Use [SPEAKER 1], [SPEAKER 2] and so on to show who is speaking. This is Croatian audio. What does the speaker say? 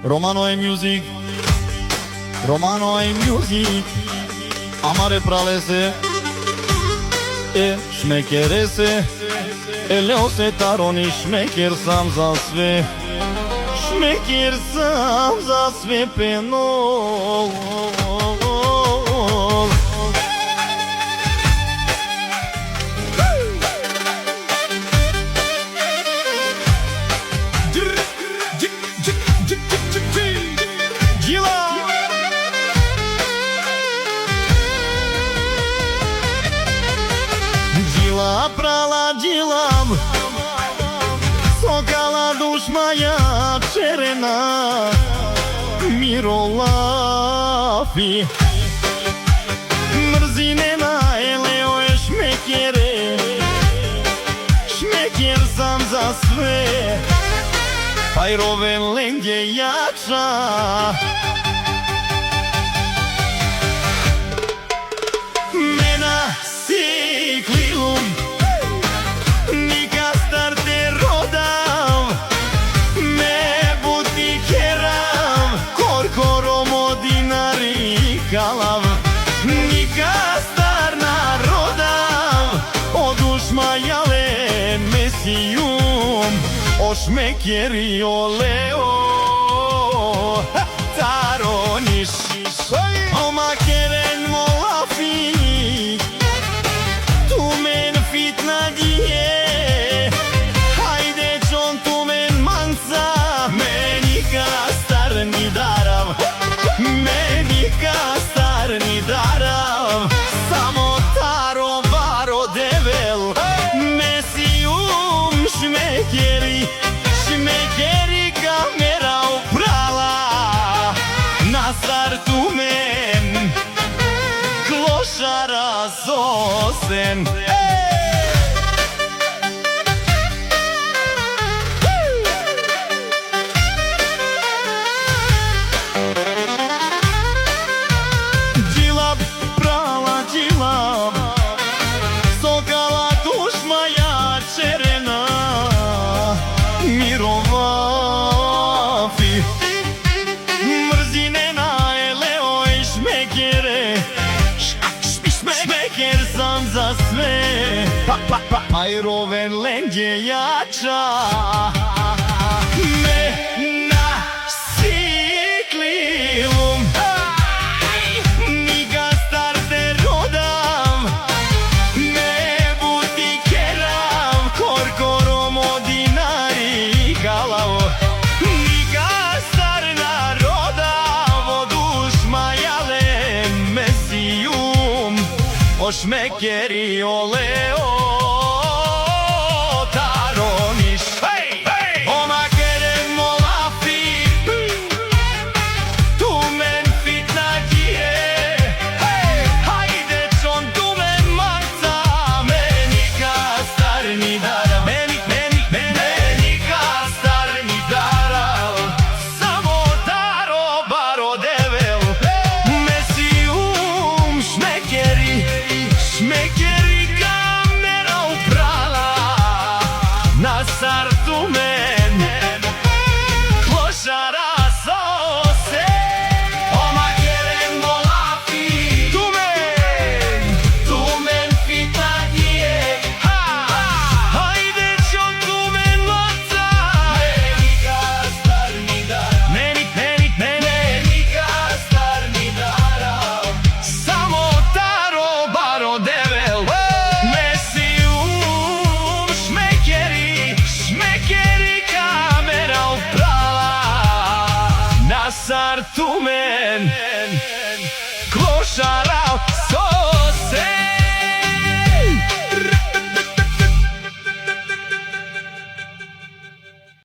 [SPEAKER 1] Romano e music, Romano e music. Amare pralese e šmekerese, e leo se taroni, šmeker sam za sve, šmeker sam za sve penol.
[SPEAKER 2] Prala džilam, sokala duš moja čerena, mirolafi. Mrzinena eleo je šmekere, šmeker sam za sve, fajrove lengje jača. Mena siklilum, Nika star narodav, od ušmajale mesijum, o šmekeri oleo, taroniš, o makeren molafi, tu men fitna dije, hajde čon tu men manca, meni kastar ni darav, meni kastar ni darav, samo taro baro devel, mesijum šmekeri, šmekeri kamera uprala, na startu men, klošara zosen. Sokala duš moja čerena, mirovafi. Mrzinena eleo i šmekere, šmeker sam za sve, fajrove lengje jača. Mena siklilum, o šmekeri oleo, taroniš, o makeren molafi, tu men fitna dije, hajde čon tu men manca, meni kastar ni darav, meni kastar ni darav, samo taro baro devel, mesijum šmekeri, šmekeri kamera uprala, na startu men, klošara zose, o makeren molafi, tu men fitna dije, hajde čon tu men maca, meni kastar ni darav, meni kastar ni darav, samo taro baro devel, mesijum šmekeri, šmekeri kamera uprala, na startu men.